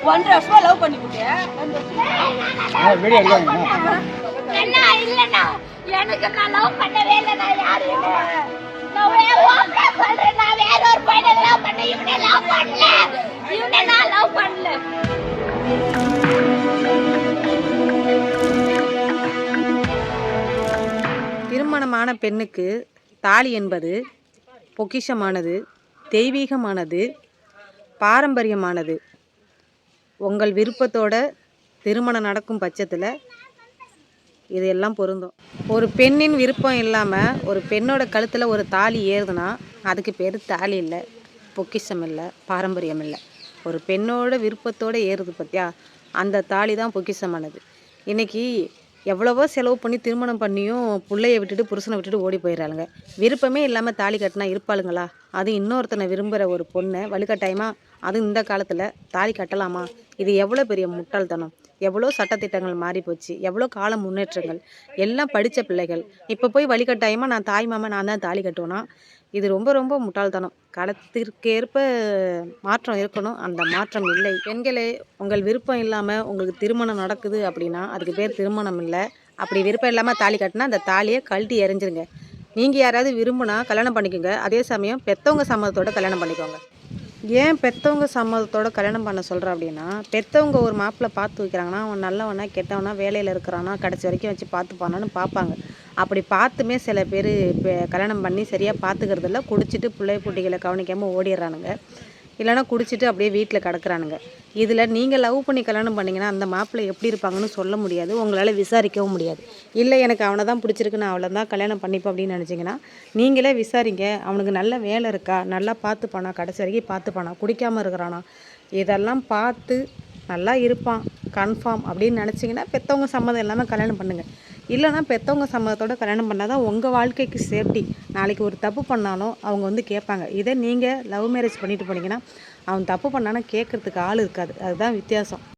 1.5 வருஷமா லவ் பண்ணி விட்டியா? வீடியோ எடுக்காங்க. என்ன இல்லனா எனக்கு நான் லவ் பண்ணவே இல்ல. நான் யாரையும் நான் ஓகே சொல்றேன். நான் வேற ஒரு பையனை லவ் பண்ண. இவனை லவ் பண்ணல. இவனை நான் லவ் பண்ணல. திருமணமான பெண்ணுக்கு தாலி என்பது பொக்கிஷமானது, தெய்வீகமானது, பாரம்பரியமானது. உங்கள் விருப்பத்தோட திருமணம் நடக்கும் பட்சத்தில் இது எல்லாம் பொருந்தும். ஒரு பெண்ணின் விருப்பம் இல்லாமல் ஒரு பெண்ணோட கழுத்தில் ஒரு தாலி ஏறுதுன்னா அதுக்கு பேர் தாலி இல்லை, பொக்கிஷம் இல்லை, பாரம்பரியம் இல்லை. ஒரு பெண்ணோட விருப்பத்தோடு ஏறுது பார்த்தியா, அந்த தாலி தான் பொக்கிஷமானது. இன்றைக்கி எவ்வளவோ செலவு பண்ணி திருமணம் பண்ணியும் பிள்ளைய விட்டுட்டு புருஷனை விட்டுட்டு ஓடி போயிடறாளுங்க. விருப்பமே இல்லாமல் தாலி கட்டினா இருப்பாளுங்களா? அது இன்னொருத்தனை விரும்புகிற ஒரு பொண்ணை வலுக்கட்டாயமாக அதுவும் இந்த காலத்தில் தாலி கட்டலாமா? இது எவ்வளோ பெரிய முட்டாள்தனம்! எவ்வளோ சட்டத்திட்டங்கள் மாறி போச்சு, எவ்வளோ கால முன்னேற்றங்கள். எல்லாம் படித்த பிள்ளைகள் இப்போ போய் வழிகட்டாயமாக நான் தாய் மாமா நான் தான் தாலி கட்டுவேன்னா இது ரொம்ப ரொம்ப முட்டாள்தனம். காலத்திற்கேற்ப மாற்றம் இருக்கணும், அந்த மாற்றம் இல்லை. பெண்களே, உங்கள் விருப்பம் இல்லாமல் உங்களுக்கு திருமணம் நடக்குது அப்படின்னா அதுக்கு பேர் திருமணம் இல்லை. அப்படி விருப்பம் இல்லாமல் தாலி கட்டினா அந்த தாலியை கழட்டி எறிஞ்சிருங்க. நீங்கள் யாராவது விரும்புனா கல்யாணம் பண்ணிக்கோங்க. அதே சமயம் பெற்றவங்க சம்மதத்தோட கல்யாணம் பண்ணிக்கோங்க. ஏன் பெற்றவங்க சம்மதத்தோட கல்யாணம் பண்ண சொல்கிறேன் அப்படின்னா, பெற்றவங்க ஒரு மாப்பிள்ளை பார்த்து வைக்கிறாங்கன்னா அவன் நல்லவனா கெட்டவனா வேலையில் இருக்கிறானா கடைசி வரைக்கும் வச்சு பார்த்துப்பானான்னு பார்ப்பாங்க. அப்படி பார்த்துமே சில பேர் இப்போ கல்யாணம் பண்ணி சரியாக பார்த்துக்கிறதில்ல, குடிச்சிட்டு பிள்ளை குட்டிகளை கவனிக்காமல் ஓடிடுறானுங்க. இல்லைனா குடிச்சிட்டு அப்படியே வீட்டில் கிடக்குறானுங்க. இதில் நீங்கள் லவ் பண்ணி கல்யாணம் பண்ணிங்கன்னா அந்த மாப்பிள்ளை எப்படி இருப்பாங்கன்னு சொல்ல முடியாது, உங்களால் விசாரிக்கவும் முடியாது. இல்லை எனக்கு அவனை தான் பிடிச்சிருக்கு நான் அவளை தான் கல்யாணம் பண்ணிப்பேன் அப்படின்னு நினச்சிங்கன்னா நீங்களே விசாரிங்க. அவனுக்கு நல்ல வேலை இருக்கா, நல்லா பார்த்துப்பானா, கடைசி வரைக்கும் பார்த்துப்பானா, குடிக்காமல் இருக்கிறானா, இதெல்லாம் பார்த்து நல்லா இருப்பான் கன்ஃபார்ம் அப்படின்னு நினச்சிங்கன்னா பெற்றவங்க சம்மதம் இல்லாமல் கல்யாணம் பண்ணுங்கள். இல்லைனா பெற்றவங்க சம்மதத்தோடு கல்யாணம் பண்ணால் தான் உங்கள் வாழ்க்கைக்கு சேஃப்டி. நாளைக்கு ஒரு தப்பு பண்ணாலும் அவங்க வந்து கேட்பாங்க. இதை நீங்கள் லவ் மேரேஜ் பண்ணிட்டு போனீங்கன்னா அவன் தப்பு பண்ணானா கேட்குறதுக்கு ஆள் இருக்காது. அதுதான் வித்தியாசம்.